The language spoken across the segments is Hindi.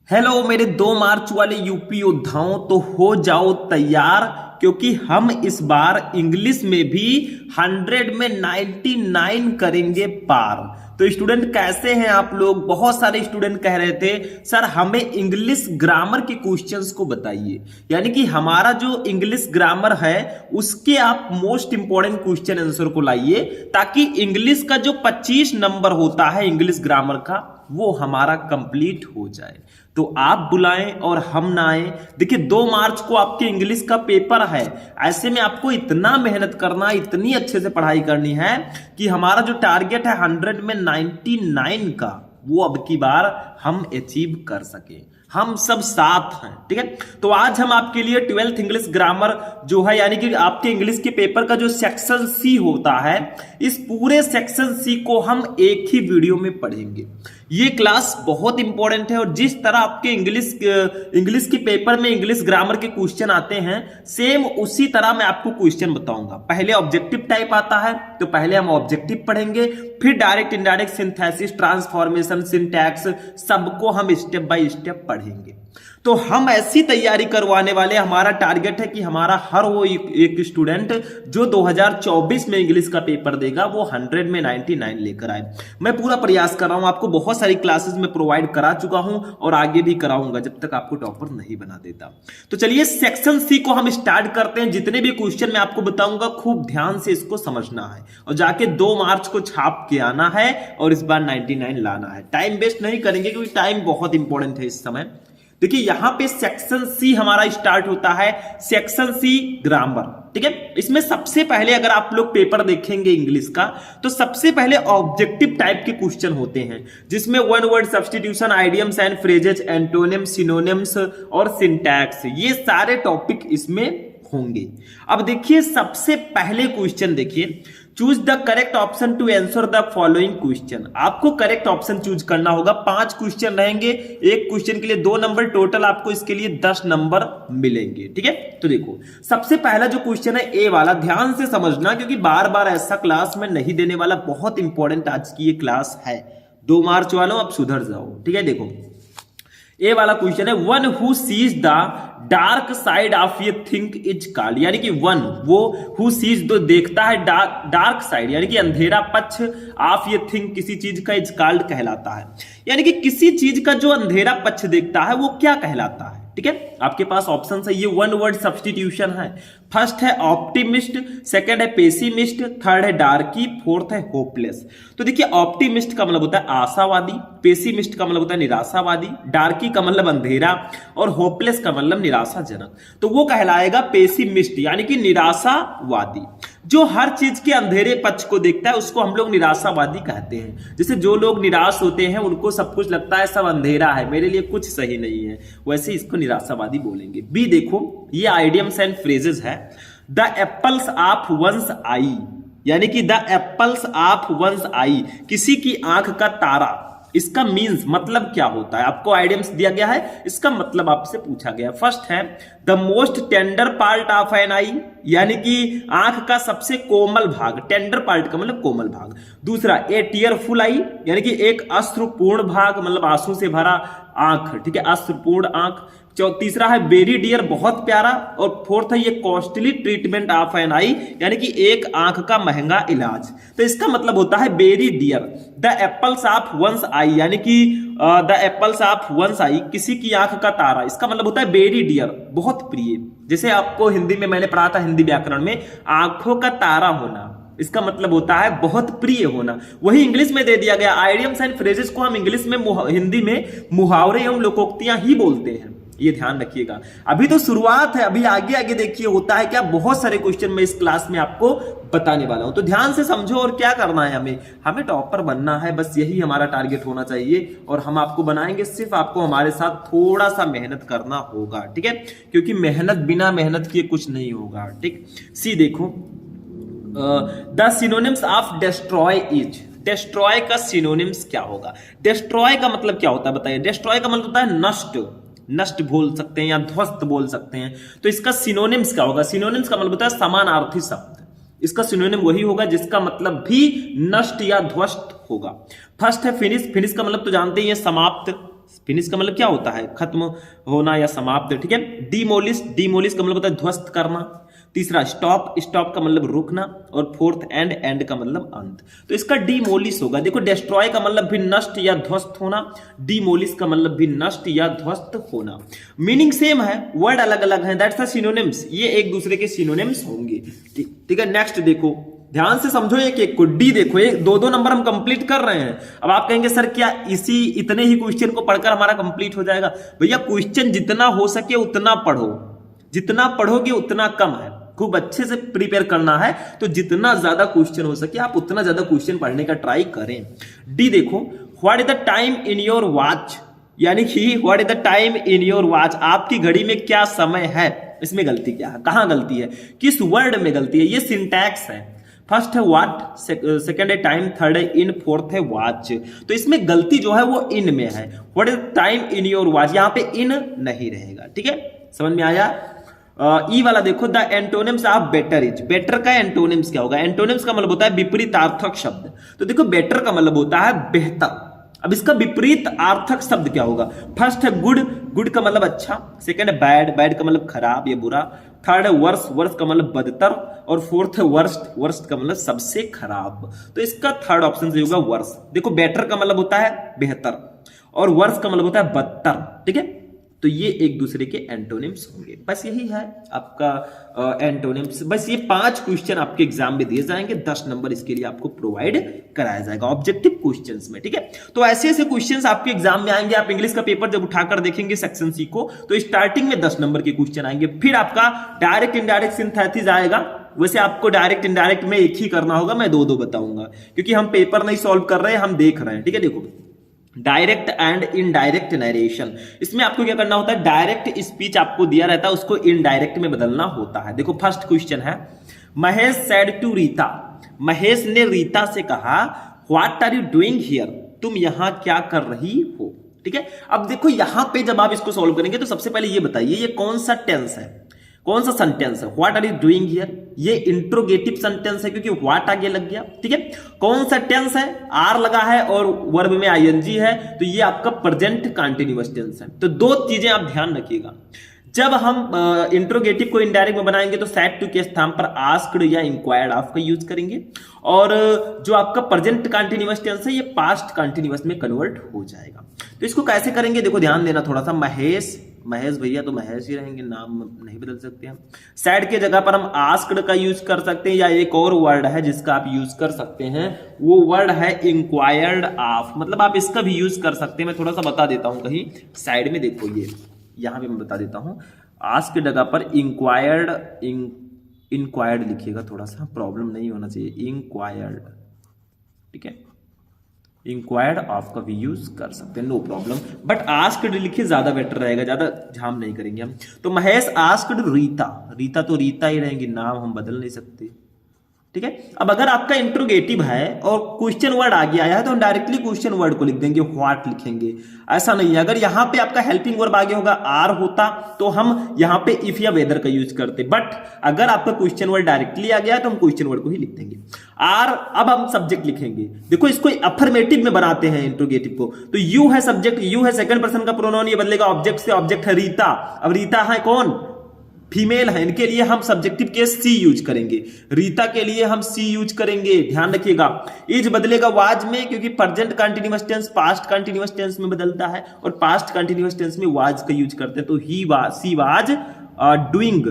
हेलो मेरे 2 मार्च वाले यूपी योद्धाओं, तो हो जाओ तैयार क्योंकि हम इस बार इंग्लिश में भी 100 में 99 करेंगे पार। तो स्टूडेंट कैसे हैं आप लोग? बहुत सारे स्टूडेंट कह रहे थे सर हमें इंग्लिश ग्रामर के क्वेश्चंस को बताइए, यानी कि हमारा जो इंग्लिश ग्रामर है उसके आप मोस्ट इंपॉर्टेंट क्वेश्चन आंसर को लाइए, ताकि इंग्लिश का जो 25 नंबर होता है इंग्लिश ग्रामर का वो हमारा कंप्लीट हो जाए। तो आप बुलाएं और हम ना आए। देखिए 2 मार्च को आपके इंग्लिश का पेपर है, ऐसे में आपको इतना मेहनत करना, इतनी अच्छे से पढ़ाई करनी है कि हमारा जो टारगेट है 100 में 99 का वो अब की बार हम अचीव कर सके। हम सब साथ हैं, ठीक है। तो आज हम आपके लिए 12th इंग्लिश ग्रामर जो है, यानी कि आपके इंग्लिश के पेपर का जो सेक्शन सी होता है, इस पूरे सेक्शन सी को हम एक ही वीडियो में पढ़ेंगे। ये क्लास बहुत इंपॉर्टेंट है और जिस तरह आपके इंग्लिश के पेपर में इंग्लिश ग्रामर के क्वेश्चन आते हैं, सेम उसी तरह मैं आपको क्वेश्चन बताऊंगा। पहले ऑब्जेक्टिव टाइप आता है तो पहले हम ऑब्जेक्टिव पढ़ेंगे, फिर direct indirect, synthesis, transformation, syntax, सबको हम स्टेप बाय स्टेप पढ़ेंगे। तो हम ऐसी तैयारी करवाने वाले, हमारा टारगेट है कि हमारा हर वो एक स्टूडेंट जो 2024 में इंग्लिश का पेपर देगा वो 100 में 99 लेकर आए। मैं पूरा प्रयास कर रहा हूं, आपको बहुत सारी क्लासेस में प्रोवाइड करा चुका हूं और आगे भी कराऊंगा जब तक आपको टॉपर नहीं बना देता। तो चलिए सेक्शन सी को हम स्टार्ट करते हैं। जितने भी क्वेश्चन मैं आपको बताऊंगा खूब ध्यान से इसको समझना है और जाके 2 मार्च को छाप के आना है और इस बार 99 लाना है। टाइम वेस्ट नहीं करेंगे क्योंकि टाइम बहुत इंपॉर्टेंट है इस समय। देखिए यहां पे सेक्शन सी हमारा स्टार्ट होता है, सेक्शन सी ग्रामर, ठीक है। इसमें सबसे पहले अगर आप लोग पेपर देखेंगे इंग्लिश का तो सबसे पहले ऑब्जेक्टिव टाइप के क्वेश्चन होते हैं, जिसमें one word substitution, idioms and phrases, antonyms, synonyms और सिंटैक्स, ये सारे टॉपिक इसमें होंगे। अब देखिए सबसे पहले क्वेश्चन देखिए, choose the correct option to answer the following question. आपको करेक्ट ऑप्शन चूज करना होगा। 5 क्वेश्चन रहेंगे, एक क्वेश्चन के लिए 2 नंबर, टोटल आपको इसके लिए 10 नंबर मिलेंगे, ठीक है। तो देखो सबसे पहला जो क्वेश्चन है ए वाला, ध्यान से समझना क्योंकि बार बार ऐसा क्लास में नहीं देने वाला, बहुत इंपॉर्टेंट आज की ये क्लास है। 2 मार्च वालों अब सुधर जाओ, ठीक है। देखो ए वाला क्वेश्चन है, one who seize the dark side of ये थिंग इज कॉल्ड, यानी कि वन वो हु सीज जो देखता है डार्क साइड यानी कि अंधेरा पक्ष ऑफ ये थिंग किसी चीज का इज कॉल्ड कहलाता है, यानी कि किसी चीज का जो अंधेरा पक्ष देखता है वो क्या कहलाता है, ठीक है। आपके पास ऑप्शन है, ये वन वर्ड सब्स्टिट्यूशन है। फर्स्ट है ऑप्टिमिस्ट, सेकंड है पेसिमिस्ट, थर्ड है डार्की, फोर्थ है होपलेस। तो देखिए ऑप्टिमिस्ट का मतलब होता है आशावादी, पेसिमिस्ट का मतलब होता है निराशावादी, डार्की का मतलब अंधेरा और होपलेस का मतलब निराशाजनक। तो वो कहलाएगा पेसिमिस्ट यानी कि निराशावादी। जो हर चीज के अंधेरे पक्ष को देखता है उसको हम लोग निराशावादी कहते हैं। जैसे जो लोग निराश होते हैं उनको सब कुछ लगता है सब अंधेरा है, मेरे लिए कुछ सही नहीं है, वैसे इसको निराशावादी बोलेंगे। बी देखो ये आइडियम्स एंड फ्रेजेस है। The apples of one's eye, यानी कि the apples of one's eye, किसी की आंख का तारा, इसका मीन्स मतलब क्या होता है? आपको आइडियम्स दिया गया है, इसका मतलब आपसे पूछा गया। फर्स्ट है the most tender part of an eye, यानी कि आंख का सबसे कोमल भाग, टेंडर पार्ट का मतलब कोमल भाग। दूसरा ए टीयरफुल आई, यानी कि एक अश्रुपूर्ण भाग, मतलब आंसू से भरा आंख, ठीक है, अश्रुपूर्ण आंख। तीसरा है वेरी डियर, बहुत प्यारा। और फोर्थ है ये costly treatment of an eye, यानी कि एक आंख का महंगा इलाज। तो इसका मतलब होता है very dear. The apples of one's eye, यानी कि the apples of one's eye, किसी की आंख का तारा, इसका मतलब होता है वेरी डियर, बहुत प्रिय। जैसे आपको हिंदी में मैंने पढ़ा था, हिंदी व्याकरण में, आंखों का तारा होना, इसका मतलब होता है बहुत प्रिय होना। वही इंग्लिश में दे दिया गया। आइडियम्स एंड फ्रेजेस को हम इंग्लिश में हिंदी में मुहावरे एवं लोकोक्तियां ही बोलते हैं, ये ध्यान रखिएगा। अभी तो शुरुआत है, अभी आगे आगे देखिए होता है क्या, बहुत सारे क्वेश्चन मैं इस क्लास में आपको बताने वाला हूं। तो ध्यान से समझो और क्या करना है, हमें टॉपर बनना है, बस यही हमारा टारगेट होना चाहिए। और हम आपको बनाएंगे, सिर्फ आपको हमारे साथ थोड़ा सा मेहनत करना होगा, ठीक है, क्योंकि मेहनत बिना मेहनत किए कुछ नहीं होगा, ठीक। सी देखो the synonyms of destroy is, destroy का सिनोनिम्स क्या होगा? डिस्ट्रॉय का मतलब क्या होता है बताइए? डिस्ट्रॉय का मतलब होता है नष्ट, नष्ट बोल सकते हैं या ध्वस्त बोल सकते हैं। तो इसका सिनोनिम्स क्या होगा? सिनोनिम्स का मतलब होता है समानार्थी शब्द। इसका सिनोनिम वही होगा जिसका मतलब भी नष्ट या ध्वस्त होगा। फर्स्ट है फिनिश, फिनिश का मतलब तो जानते ही है समाप्त, फिनिश का मतलब क्या होता है, खत्म होना या समाप्त, ठीक है। डिमोलिश, डिमोलिश का मतलब होता है ध्वस्त करना। तीसरा स्टॉप, स्टॉप का मतलब रुकना। और फोर्थ एंड, एंड का मतलब अंत। तो इसका डिमोलिश होगा। देखो डिस्ट्रॉय का मतलब भी नष्ट या ध्वस्त होना, डिमोलिश का मतलब भी नष्ट या ध्वस्त होना। मीनिंग सेम है, वर्ड अलग अलग है, दैट्स द सिनोनिम्स, ये एक दूसरे के सिनोनिम्स होंगे, ठीक है। नेक्स्ट देखो, ध्यान से समझो एक एक को। डी देखो, ये दो दो नंबर हम कंप्लीट कर रहे हैं। अब आप कहेंगे सर क्या इसी इतने ही क्वेश्चन को पढ़कर हमारा कंप्लीट हो जाएगा? भैया क्वेश्चन जितना हो सके उतना पढ़ो, जितना पढ़ोगे उतना कम है। खूब अच्छे से प्रिपेयर करना है तो जितना ज्यादा क्वेश्चन हो सके आप उतना ज्यादा क्वेश्चन पढ़ने का ट्राई करें। डी देखो, what is the time in your watch, यानी कि what is the time in your watch, आपकी घड़ी में क्या समय है। इसमें गलती क्या है, कहां गलती है, किस वर्ड में गलती है? ये सिंटैक्स है। फर्स्ट है व्हाट, सेकंड है टाइम, थर्ड है इन, फोर्थ है वॉच। तो इसमें गलती जो है वो इन में है। What is time in your watch, यहां पे इन नहीं रहेगा, ठीक है। समझ में आया? ई वाला देखो, the antonyms of better is, better का एंटोनिम्स क्या होगा? एंटोनिम्स का मतलब होता है विपरीतार्थक शब्द। तो देखो बेटर का मतलब होता है बेहतर। अब इसका विपरीत अर्थक शब्द क्या होगा? फर्स्ट है गुड, गुड का मतलब अच्छा। सेकंड है बैड, बैड का मतलब खराब या बुरा। थर्ड है वर्स, वर्स का मतलब बदतर। और फोर्थ है वर्स्ट, वर्स्ट का मतलब सबसे खराब। तो इसका थर्ड ऑप्शन जो होगा वर्स। देखो बेटर का मतलब होता है बेहतर और वर्स का मतलब होता है बदतर, ठीक है। तो ये एक दूसरे के एंटोनिम्स होंगे। बस यही है आपका एंटोनिम्स। बस ये 5 क्वेश्चन आपके एग्जाम में दिए जाएंगे, 10 नंबर इसके लिए आपको प्रोवाइड कराया जाएगा ऑब्जेक्टिव क्वेश्चंस में, ठीक है। तो ऐसे ऐसे क्वेश्चंस आपके एग्जाम में आएंगे। आप इंग्लिश का पेपर जब उठाकर देखेंगे सेक्शन सी को, तो स्टार्टिंग में 10 नंबर के क्वेश्चन आएंगे, फिर आपका डायरेक्ट इनडायरेक्ट सिंथेसिस आएगा। वैसे आपको डायरेक्ट इनडायरेक्ट में एक ही करना होगा, मैं दो दो बताऊंगा क्योंकि हम पेपर नहीं सॉल्व कर रहे हैं, हम देख रहे हैं, ठीक है। देखो डायरेक्ट एंड इनडायरेक्ट नरेशन, इसमें आपको क्या करना होता है, डायरेक्ट स्पीच आपको दिया रहता है, उसको इनडायरेक्ट में बदलना होता है। देखो फर्स्ट क्वेश्चन है, महेश सेड टू रीता, महेश ने रीता से कहा what are you doing here, तुम यहां क्या कर रही हो, ठीक है। अब देखो यहां पे जब आप इसको सॉल्व करेंगे तो सबसे पहले ये बताइए ये कौन सा टेंस है, कौन सा सेंटेंस है? What are you doing here, ये इंट्रोगेटिव सेंटेंस है क्योंकि व्हाट आगे लग गया, ठीक है। कौन सा टेंस है? आर लगा है और वर्ब में आईएनजी है, तो ये आपका प्रेजेंट कंटीन्यूअस टेंस है। तो दो चीजें आप ध्यान रखिएगा, जब हम इंट्रोगेटिव को इनडायरेक्ट में बनाएंगे तो सैड टू के स्थान पर आस्क्ड या इंक्वायर्ड ऑफ का यूज करेंगे, और जो आपका प्रेजेंट कंटीन्यूअस टेंस है ये पास्ट कंटीन्यूअस में कन्वर्ट हो जाएगा। तो इसको कैसे करेंगे देखो ध्यान देना थोड़ा सा। महेश, महेश भैया तो महेश ही रहेंगे, नाम नहीं बदल सकते हम। सैड के जगह पर हम आस्क्ड का यूज कर सकते हैं, या एक और वर्ड है जिसका आप यूज कर सकते हैं, वो वर्ड है इंक्वायर्ड ऑफ, मतलब आप इसका भी यूज कर सकते हैं। मैं थोड़ा सा बता देता हूं, कहीं साइड में देखो, ये यहां पे मैं बता देता हूं, आस्क की जगह पर इंक्वायर्ड, इंक्वायर्ड लिखिएगा, थोड़ा सा प्रॉब्लम नहीं होना चाहिए, इंक्वायर्ड, ठीक है। इंक्वायर्ड ऑफ का भी यूज कर सकते हैं, नो प्रॉब्लम, बट आस्क्ड लिखिए ज्यादा बेटर रहेगा, ज्यादा झाम नहीं करेंगे हम। तो महेश आस्क्ड रीता, रीता तो रीता ही रहेंगी, नाम हम बदल नहीं सकते, ठीक है। अब अगर आपका इंट्रोगेटिव है और क्वेश्चन वर्ड आगे आया है तो हम डायरेक्टली क्वेश्चन वर्ड को लिख देंगे, व्हाट लिखेंगे, ऐसा नहीं है। अगर यहां पे आपका हेल्पिंग वर्ब आगे होगा आर होता तो हम यहां पे इफ या वेदर का यूज करते, बट अगर आपका क्वेश्चन वर्ड डायरेक्टली आ गया है तो हम क्वेश्चन वर्ड को ही लिख देंगे। आर, अब हम सब्जेक्ट लिखेंगे, देखो इसको अफर्मेटिव में बनाते हैं इंट्रोगेटिव को, तो यू है सब्जेक्ट, यू है सेकंड पर्सन का प्रोनाउन, ये बदलेगा ऑब्जेक्ट से, ऑब्जेक्ट है रीता। अब रीता है कौन? फीमेल है, इनके लिए हम सब्जेक्टिव केस सी यूज करेंगे, रीता के लिए हम सी यूज करेंगे, ध्यान रखिएगा। इज बदलेगा वाज में, क्योंकि present continuous tense past continuous tense में बदलता है और पास्ट कंटीन्यूअस टेंस में वाज का यूज करते हैं। तो he was, she was doing,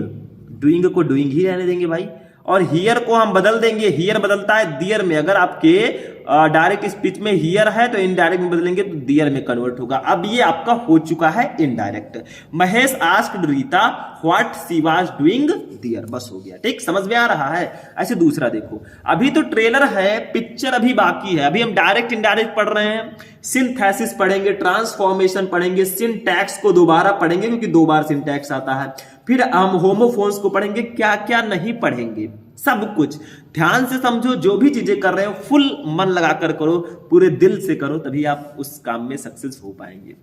doing को डूइंग ही रहने देंगे भाई, और हियर को हम बदल देंगे, हियर बदलता है दियर में। अगर आपके डायरेक्ट स्पीच में हियर है तो इनडायरेक्ट में बदलेंगे तो दियर में कन्वर्ट होगा। अब ये आपका हो चुका है indirect. Mahesh asked Rita what she was doing there, बस हो गया, ठीक, समझ में आ रहा है। ऐसे दूसरा देखो, अभी तो ट्रेलर है, पिक्चर अभी बाकी है, अभी हम डायरेक्ट इनडायरेक्ट पढ़ रहे हैं, सिंथेसिस पढ़ेंगे, ट्रांसफॉर्मेशन पढ़ेंगे, सिंटैक्स को दोबारा पढ़ेंगे क्योंकि 2 बार सिंटैक्स आता है, फिर हम होमोफोन्स को पढ़ेंगे, क्या क्या नहीं पढ़ेंगे, सब कुछ ध्यान से समझो। जो भी चीजें कर रहे हो फुल मन लगाकर करो, पूरे दिल से करो, तभी आप उस काम में सक्सेस हो पाएंगे।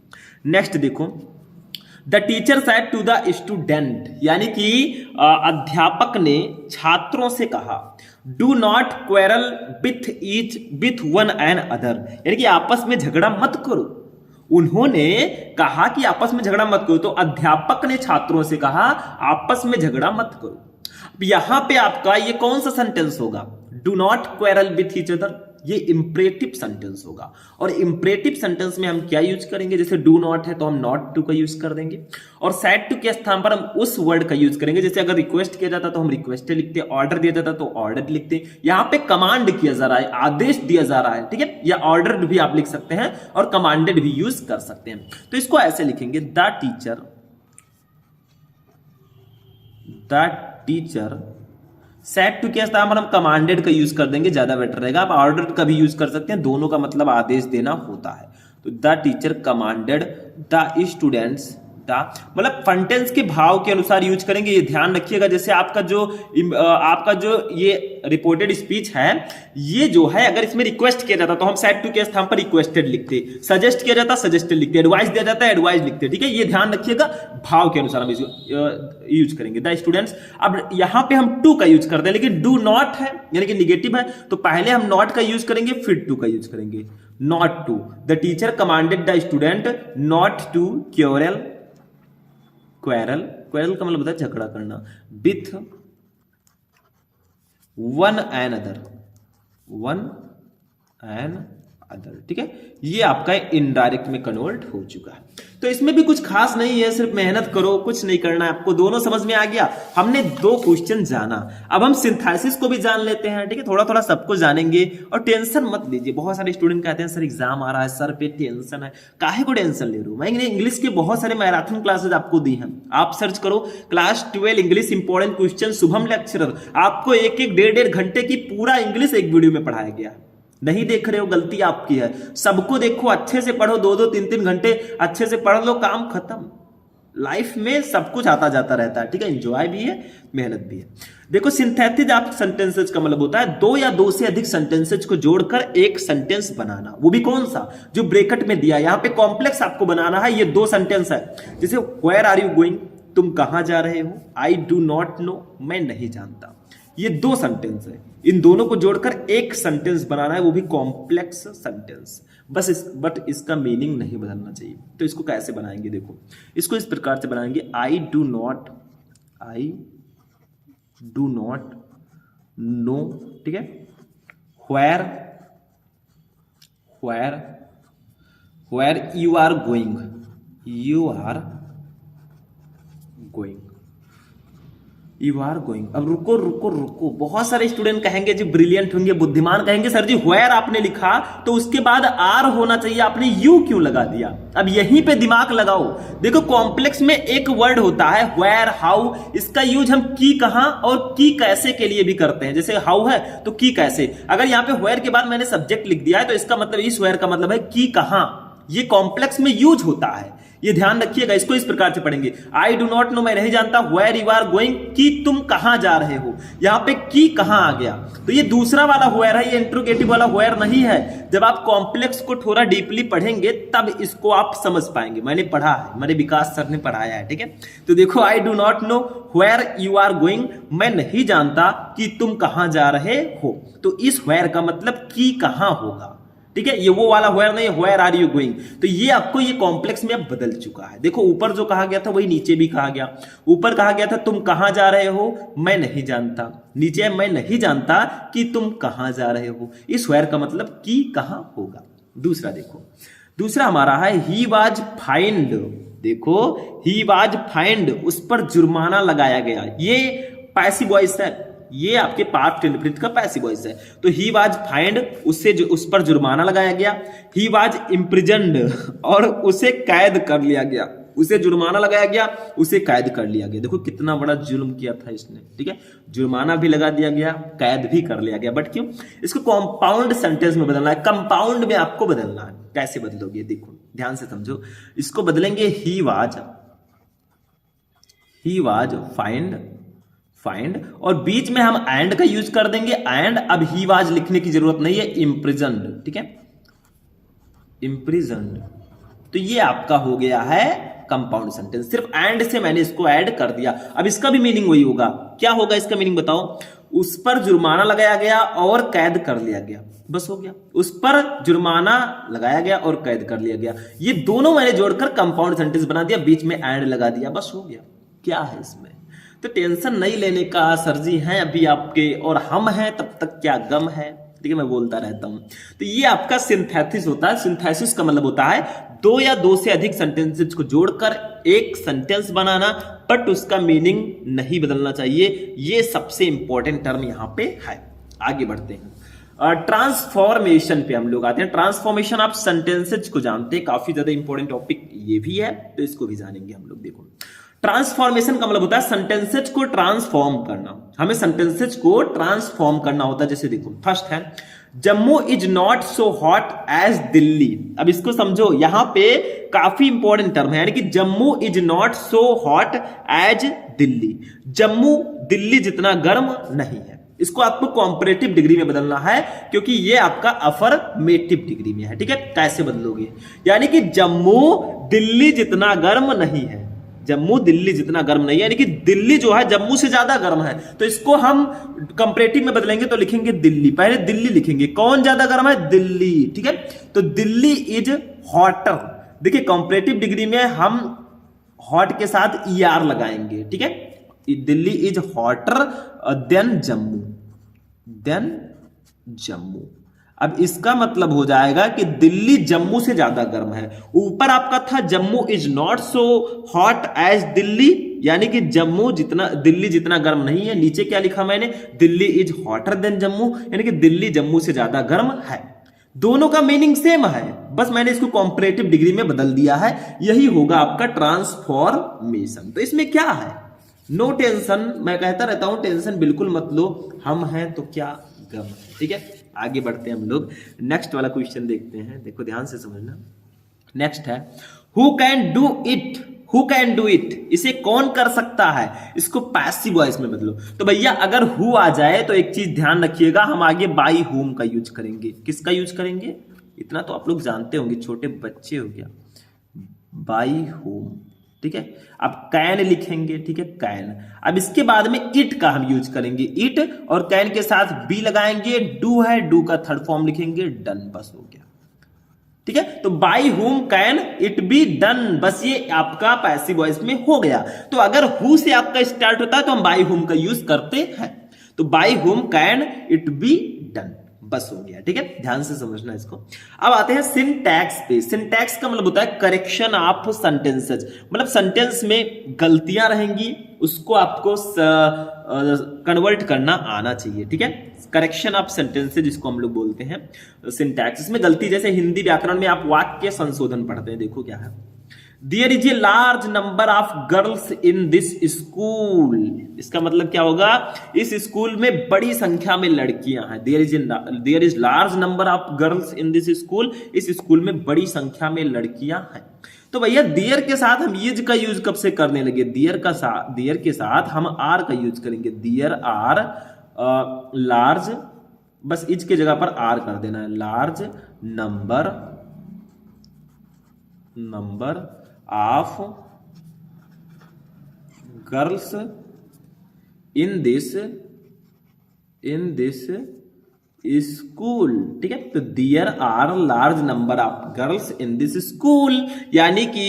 नेक्स्ट देखो, the teacher said to the student, यानी कि अध्यापक ने छात्रों से कहा do not quarrel with one and other, यानी कि आपस में झगड़ा मत करो। उन्होंने कहा कि आपस में झगड़ा मत करो, तो अध्यापक ने छात्रों से कहा आपस में झगड़ा मत करो। अब यहां पे आपका ये कौन सा सेंटेंस होगा? Do not quarrel with each other, ये इंपरेटिव सेंटेंस होगा। और इंपरेटिव सेंटेंस में हम क्या यूज करेंगे? जैसे डू नॉट है तो हम नॉट टू का यूज कर देंगे, और सैड टू के स्थान पर हम उस वर्ड का यूज करेंगे। जैसे अगर रिक्वेस्ट किया जाता तो हम रिक्वेस्टेड लिखते, ऑर्डर दिया जाता तो ऑर्डर लिखते। यहां पे कमांड किया जा रहा है, आदेश दिया जा रहा है, ठीक है, या ऑर्डर भी आप लिख सकते हैं और कमांडेड भी यूज कर सकते हैं। तो इसको ऐसे लिखेंगे, द टीचर सेट टू के स्थान पर हम कमांडेड का यूज कर देंगे, ज्यादा बेटर रहेगा। आप ऑर्डर का भी यूज कर सकते हैं, दोनों का मतलब आदेश देना होता है। तो the teacher commanded the students, मतलब फंटेंस के भाव के अनुसार यूज करेंगे, ये ध्यान रखिएगा। जैसे आपका जो ये रिपोर्टेड स्पीच है, ये जो है अगर इसमें रिक्वेस्ट किया जाता तो हम सेड टू के स्थान पर रिक्वेस्टेड लिखते, सजेस्ट किया जाता सजेस्टेड लिखते, एडवाइस दिया जाता एडवाइस लिखते, ठीक है। ये ध्यान रखिएगा, भाव के अनुसार हम यूज करेंगे द स्टूडेंट्स। अब यहां पे हम टू का यूज करते हैं, लेकिन डू नॉट है यानी कि निगेटिव है, तो पहले हम नॉट का यूज करेंगे फिर टू का यूज करेंगे। Not to, the teacher commanded the student not to quarrel का मतलब होता है झगड़ा करना, विथ वन एन अदर, ठीक है। ये आपका इनडायरेक्ट में कन्वर्ट हो चुका है। तो इसमें भी कुछ खास नहीं है, सिर्फ मेहनत करो, कुछ नहीं करना है आपको। दोनों समझ में आ गया, हमने 2 क्वेश्चन जाना। अब हम सिंथेसिस को भी जान लेते हैं, ठीक है, थोड़ा थोड़ा सबको जानेंगे। और टेंशन मत लीजिए, बहुत सारे स्टूडेंट कहते हैं सर एग्जाम आ रहा है, सर पे टेंशन है। काहे को टेंशन ले रहे हो? मैंने इंग्लिश के बहुत सारे मैराथन क्लासेस आपको दी हैं, आप सर्च करो class 12 English important question Shubham lecturer, आपको एक 1.5 घंटे की पूरा इंग्लिश एक वीडियो में पढ़ाया गया है। नहीं देख रहे हो, गलती आपकी है। सबको देखो, अच्छे से पढ़ो, 2-2 3-3 घंटे अच्छे से पढ़ लो, काम खत्म। लाइफ में सब कुछ आता जाता रहता है, ठीक है, एंजॉय भी है, मेहनत भी है। देखो सिंथेटिक आप सेंटेंसेस का मतलब होता है 2 या 2 से अधिक सेंटेंसेस को जोड़कर एक सेंटेंस बनाना। वो भी कौन सा? जो ब्रैकेट में दिया, यहां पे कॉम्प्लेक्स आपको बनाना है। ये 2 सेंटेंस है, जैसे वेयर आर यू गोइंग, तुम कहां जा रहे हो, आई डू नॉट नो, मैं नहीं जानता। ये 2 सेंटेंस है, इन दोनों को जोड़कर एक सेंटेंस बनाना है, वो भी कॉम्प्लेक्स सेंटेंस। बट इसका मीनिंग नहीं बदलना चाहिए। तो इसको कैसे बनाएंगे? देखो, इसको इस प्रकार से बनाएंगे, आई डू नॉट नो, ठीक है, where you are going, you are going. अब रुको, बहुत सारे स्टूडेंट कहेंगे जो ब्रिलियंट होंगे, बुद्धिमान कहेंगे, सर जी वेयर आपने लिखा तो उसके बाद आर होना चाहिए, आपने यू क्यों लगा दिया? अब यहीं पे दिमाग लगाओ। देखो कॉम्प्लेक्स में एक वर्ड होता है वेयर, हाउ, इसका यूज हम की कहां और की कैसे के लिए भी करते हैं। जैसे हाउ है तो की कैसे। अगर यहां पे वेयर के बाद मैंने सब्जेक्ट लिख दिया है तो इसका मतलब इस वेयर का मतलब है की कहां। ये कॉम्प्लेक्स में यूज होता है, ये ध्यान रखिएगा। इसको इस प्रकार से पढ़ेंगे, आई डू नॉट नो, मैं नहीं जानता, वेयर यू आर गोइंग, कि तुम कहां जा रहे हो। यहां पे की कहां आ गया, तो ये दूसरा वाला वेयर है, ये इंट्रोगेटिव वाला वेयर नहीं है। जब आप कॉम्प्लेक्स को थोड़ा डीपली पढ़ेंगे तब इसको आप समझ पाएंगे। मैंने पढ़ा है, मेरे विकास सर ने पढ़ाया है, ठीक है। तो देखो, I do not know where you are going, मैं नहीं जानता कि तुम कहां जा रहे हो। तो इस वेयर का मतलब की कहां होगा, ठीक है। ये वो वाला वेयर नहीं, वेयर आर यू गोइंग। तो ये आपको ये कॉम्प्लेक्स में अब बदल चुका है। देखो ऊपर जो कहा गया था वही नीचे भी कहा गया। ऊपर कहा गया था तुम कहां जा रहे हो, मैं नहीं जानता। नीचे मैं नहीं जानता कि तुम कहां जा रहे हो। इस वेयर का मतलब की कहां होगा। दूसरा देखो, दूसरा हमारा है ही वाज फाइंड। देखो ही वाज फाइंड, उस पर जुर्माना लगाया गया। ये पैसिव वॉइस है, ये आपके पास्ट इंडेफिनिट का पैसिव वॉइस है। तो ही वाज फाइंड, उससे जो उस पर जुर्माना लगाया गया। ही वाज इम्प्रिजन्ड, और उसे कैद कर लिया गया। उसे जुर्माना लगाया गया, उसे कैद कर लिया गया। देखो कितना बड़ा जुल्म किया था इसने, ठीक है। जुर्माना भी लगा दिया गया, कैद भी कर लिया गया। बट क्यों? इसको कॉम्पाउंड सेंटेंस में बदलना है, कंपाउंड में आपको बदलना है। कैसे बदलोगे? देखो ध्यान से समझो। इसको बदलेंगे ही वाज फाइंड, और बीच में हम एंड का यूज कर देंगे। एंड अब ही वाज लिखने की जरूरत नहीं है, इम्प्रिजन्ड, ठीक है, इम्प्रिजन्ड। तो ये आपका हो गया है कंपाउंड सेंटेंस। सिर्फ एंड से मैंने इसको ऐड कर दिया। अब इसका भी मीनिंग वही होगा। क्या होगा इसका मीनिंग बताओ? उस पर जुर्माना लगाया गया और कैद कर लिया गया, बस हो गया। उस पर जुर्माना लगाया गया और कैद कर लिया गया, ये दोनों मैंने जोड़कर कंपाउंड सेंटेंस बना दिया, बीच में एंड लगा दिया, बस हो गया। क्या है इसमें? तो टेंशन नहीं लेने का, सर जी हैं अभी आपके और हम हैं तब तक क्या गम है, ठीक है, मैं बोलता रहता हूं। तो ये आपका सिंथेसिस होता है। सिंथेसिस का मतलब होता है दो या दो से अधिक सेंटेंसेस को जोड़कर एक सेंटेंस बनाना, बट उसका मीनिंग नहीं बदलना चाहिए। ये सबसे इंपॉर्टेंट टर्म यहां पे है। आगे बढ़ते हैं, ट्रांसफॉर्मेशन पे हम लोग आते हैं। ट्रांसफॉर्मेशन आप सेंटेंसेस को जानते हैं, काफी ज्यादा इंपॉर्टेंट टॉपिक ये भी है, तो इसको भी जानेंगे हम लोग। देखो, ट्रांसफॉर्मेशन का मतलब होता है सेंटेंसेज को ट्रांसफॉर्म करना। हमें सेंटेंसेज को ट्रांसफॉर्म करना होता है। जैसे देखो, फर्स्ट है Jammu is not so hot as Delhi. अब इसको समझो, यहां पे काफी इंपॉर्टेंट टर्म है, यानी कि Jammu is not so hot as Delhi. Jammu Delhi जितना गर्म नहीं है। इसको आपको कॉम्परेटिव डिग्री में बदलना है, क्योंकि ये आपका अफर्मेटिव डिग्री में है, ठीक है। कैसे बदलोगे? यानी कि जम्मू दिल्ली जितना गर्म नहीं है। जम्मू दिल्ली जितना गर्म नहीं है, यानी कि दिल्ली जो है जम्मू से ज्यादा गर्म है। तो इसको हम कंपैरेटिव में बदलेंगे तो लिखेंगे दिल्ली, पहले दिल्ली लिखेंगे। कौन ज्यादा गर्म है? दिल्ली, ठीक है। तो दिल्ली इज हॉटर। देखिए, कंपैरेटिव डिग्री में हम हॉट के साथ ER लगाएंगे, ठीक है। Delhi is hotter than Jammu, than Jammu. अब इसका मतलब हो जाएगा कि दिल्ली जम्मू से ज्यादा गर्म है। ऊपर आपका था Jammu is not so hot as Delhi, यानी कि जम्मू जितना दिल्ली जितना गर्म नहीं है। नीचे क्या लिखा मैंने? Delhi is hotter than Jammu, यानी कि दिल्ली जम्मू से ज्यादा गर्म है। दोनों का मीनिंग सेम है, बस मैंने इसको कॉम्परेटिव डिग्री में बदल दिया है। यही होगा आपका ट्रांसफॉर्मेशन। तो इसमें क्या है? नो टेंशन, मैं कहता रहता हूं टेंशन बिल्कुल मत लो, हम हैं तो क्या गम है, ठीक है। आगे बढ़ते हैं हम लोग, नेक्स्ट वाला क्वेश्चन देखते हैं। देखो ध्यान से समझना। नेक्स्ट है who can do it. Who can do it, इसे कौन कर सकता है? इसको पैसिव वॉइस में बदलो। तो भैया अगर हु आ जाए तो एक चीज ध्यान रखिएगा, हम आगे बाई होम का यूज करेंगे। किसका यूज करेंगे? इतना तो आप लोग जानते होंगे, छोटे बच्चे हो गया, बाई होम, ठीक है। अब कैन लिखेंगे, ठीक है, कैन। अब इसके बाद में इट का हम यूज करेंगे, इट, और कैन के साथ बी लगाएंगे। डू है, डू का थर्ड फॉर्म लिखेंगे, डन, बस हो गया, ठीक है। तो बाई हुम कैन इट बी डन, बस ये आपका पैसिव वॉइस में हो गया। तो अगर हु से आपका स्टार्ट होता है तो हम बाई हुम का यूज करते हैं। तो बाई हुम कैन इट बी डन, बस हो गया, ठीक है। ध्यान से समझना इसको। अब आते हैं सिंटैक्स पे। सिंटैक्स का मतलब होता है करेक्शन ऑफ सेंटेंसेस, मतलब सेंटेंस में गलतियां रहेंगी, उसको आपको कन्वर्ट करना आना चाहिए, ठीक है। करेक्शन ऑफ सेंटेंसेस जिसको हम लोग बोलते हैं सिंटैक्स। इसमें गलती, जैसे हिंदी व्याकरण में आप वाक्य संशोधन पढ़ते हैं, देखो क्या है। There is a large number of girls in this school. इसका मतलब क्या होगा? इस स्कूल में बड़ी संख्या में लड़कियां हैं। There is large number of girls in this school, इस स्कूल में बड़ी संख्या में लड़कियां हैं। तो भैया देयर के साथ हम इज का यूज कब से करने लगे? देयर के साथ हम आर का यूज करेंगे। देयर आर लार्ज, बस इज के जगह पर आर कर देना है। Large number of girls in this school, ठीक है। तो there are large number of girls in this school, यानी कि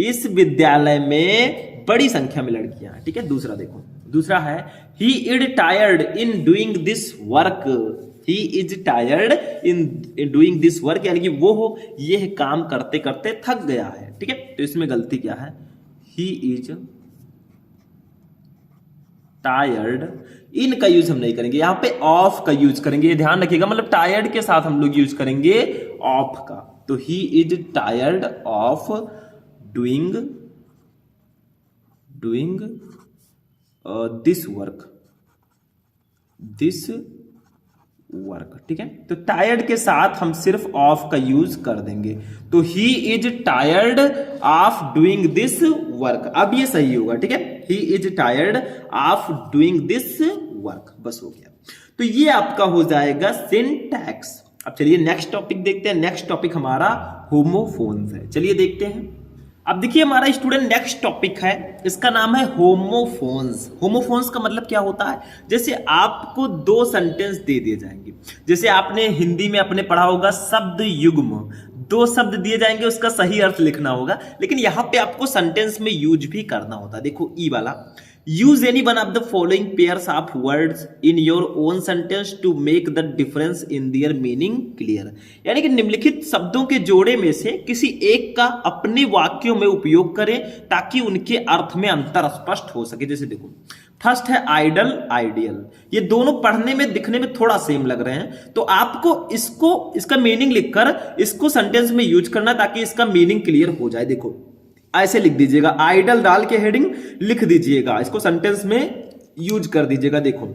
इस विद्यालय में बड़ी संख्या में लड़कियां हैं, ठीक है। दूसरा देखो, दूसरा है he is tired in doing this work. He is tired in doing this work, यानी कि वो ये काम करते करते थक गया है, ठीक है। तो इसमें गलती क्या है? He is tired. इन का यूज हम नहीं करेंगे, यहां पे ऑफ का यूज करेंगे, ये ध्यान रखिएगा। मतलब टायर्ड के साथ हम लोग यूज करेंगे ऑफ का। तो he is tired of doing this work, ठीक है। तो टायर्ड के साथ हम सिर्फ ऑफ का यूज कर देंगे। तो he is tired of doing this work. अब ये सही होगा, ठीक है। He is tired of doing this work, बस हो गया। तो ये आपका हो जाएगा सिंटैक्स। अब चलिए नेक्स्ट टॉपिक देखते हैं। नेक्स्ट टॉपिक हमारा होमोफोन्स है। चलिए देखते हैं। अब देखिए हमारा स्टूडेंट नेक्स्ट टॉपिक है, इसका नाम है होमोफोन्स। होमोफोन्स का मतलब क्या होता है, जैसे आपको दो सेंटेंस दे दिए जाएंगे, जैसे आपने हिंदी में अपने पढ़ा होगा शब्द युग्म, दो शब्द दिए जाएंगे उसका सही अर्थ लिखना होगा, लेकिन यहां पे आपको सेंटेंस में यूज भी करना होता है। देखो ई वाला, use any one of the following pairs of words in your own sentence to make the difference in their meaning clear. यानी कि निम्नलिखित शब्दों के जोड़े में से किसी एक का अपने वाक्यों में उपयोग करें ताकि उनके अर्थ में अंतर स्पष्ट हो सके। जैसे देखो फर्स्ट है आइडल, आइडियल, ये दोनों पढ़ने में दिखने में थोड़ा सेम लग रहे हैं, तो आपको इसका मीनिंग लिखकर इसको सेंटेंस में यूज करना ताकि इसका मीनिंग क्लियर हो जाए। देखो ऐसे लिख दीजिएगा, आइडल डाल के हेडिंग लिख दीजिएगा, इसको सेंटेंस में यूज कर दीजिएगा। देखो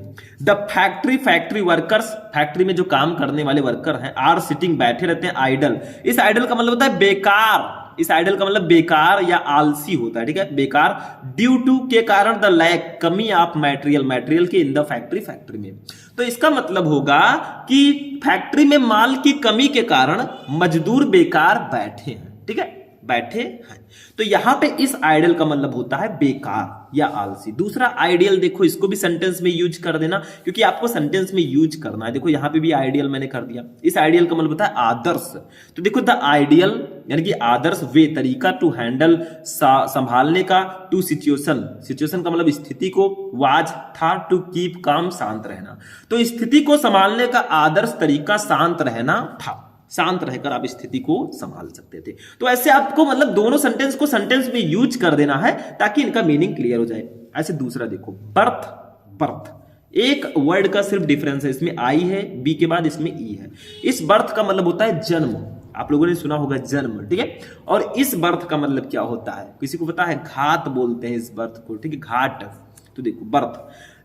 द फैक्ट्री वर्कर्स, फैक्ट्री में जो काम करने वाले वर्कर हैं, आर सिटिंग बैठे रहते हैं आइडल। इस आइडल का मतलब होता है बेकार, इस आइडल का मतलब बेकार या आलसी होता है, ठीक है, बेकार। ड्यू टू के कारण, द लैक कमी ऑफ मटेरियल के इन द फैक्ट्री में, तो इसका मतलब होगा कि फैक्ट्री में माल की कमी के कारण मजदूर बेकार बैठे हैं, ठीक है, बैठे हैं। तो यहां पे इस आइडियल का मतलब होता है बेकार या आलसी। दूसरा आइडियल, देखो इसको भी सेंटेंस में यूज कर देना क्योंकि आपको सेंटेंस में यूज करना है। देखो यहां पे भी आइडियल मैंने कर दिया। इस आइडियल का मतलब होता है आदर्श। तो देखो द आइडियल यानी कि आदर्श, वे तरीका, टू हैंडल संभालने का, टू सिचुएशन का मतलब स्थिति को, वाज था, टू कीप काम शांत रहना। तो स्थिति को संभालने का आदर्श तरीका शांत रहना था, शांत रहकर आप स्थिति को संभाल सकते थे। तो ऐसे आपको मतलब दोनों सेंटेंस को सेंटेंस में यूज कर देना है ताकि इनका मीनिंग क्लियर हो जाए। ऐसे दूसरा देखो बर्थ, एक वर्ड का सिर्फ डिफरेंस है, इसमें आई है, बी के बाद इसमें ई है। इस बर्थ का मतलब होता है जन्म, आप लोगों ने सुना होगा जन्म, ठीक है। और इस बर्थ का मतलब क्या होता है, किसी को पता है, घाट बोलते हैं इस बर्थ को, ठीक है, घाट। तो देखो बर्थ,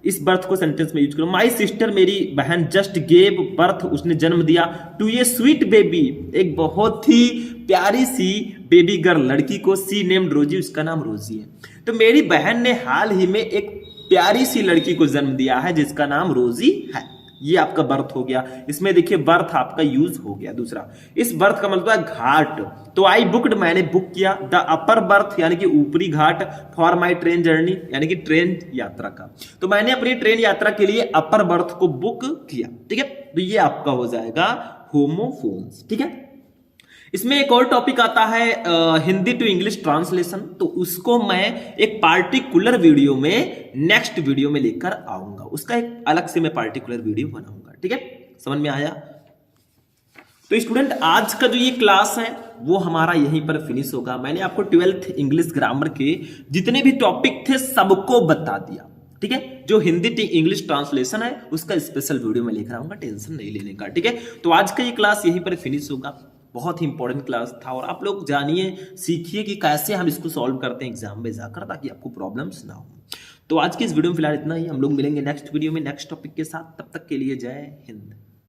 इस बर्थ को सेंटेंस में यूज करो। माई सिस्टर, मेरी बहन, जस्ट गेव बर्थ, उसने जन्म दिया, टू ये स्वीट बेबी, एक बहुत ही प्यारी सी बेबी गर्ल लड़की को, सी नेम्ड रोजी, उसका नाम रोजी है। तो मेरी बहन ने हाल ही में एक प्यारी सी लड़की को जन्म दिया है जिसका नाम रोजी है। ये आपका बर्थ हो गया, इसमें देखिए बर्थ आपका यूज हो गया। दूसरा, इस बर्थ का मतलब है घाट। तो आई बुक्ड, मैंने बुक किया, द अपर बर्थ यानी कि ऊपरी घाट, फॉर माई ट्रेन जर्नी यानी कि ट्रेन यात्रा का। तो मैंने अपनी ट्रेन यात्रा के लिए अपर बर्थ को बुक किया, ठीक है। तो ये आपका हो जाएगा होमोफोन्स, ठीक है। इसमें एक और टॉपिक आता है हिंदी टू इंग्लिश ट्रांसलेशन, तो उसको मैं एक पार्टिकुलर वीडियो में नेक्स्ट वीडियो में लेकर आऊंगा, उसका एक अलग से मैं पार्टिकुलर वीडियो बनाऊंगा, ठीक है, समझ में आया। तो स्टूडेंट आज का जो ये क्लास है वो हमारा यहीं पर फिनिश होगा। मैंने आपको 12th इंग्लिश ग्रामर के जितने भी टॉपिक थे सबको बता दिया, ठीक है। जो हिंदी टू इंग्लिश ट्रांसलेशन है उसका स्पेशल वीडियो में लेकर आऊंगा, टेंशन नहीं लेने का, ठीक है। तो आज का ये क्लास यहीं पर फिनिश होगा, बहुत ही इंपॉर्टेंट क्लास था और आप लोग जानिए, सीखिए कि कैसे हम इसको सॉल्व करते हैं एग्जाम में जाकर, ताकि आपको प्रॉब्लम्स ना हो। तो आज की इस वीडियो में फिलहाल इतना ही, हम लोग मिलेंगे नेक्स्ट वीडियो में नेक्स्ट टॉपिक के साथ। तब तक के लिए जय हिंद।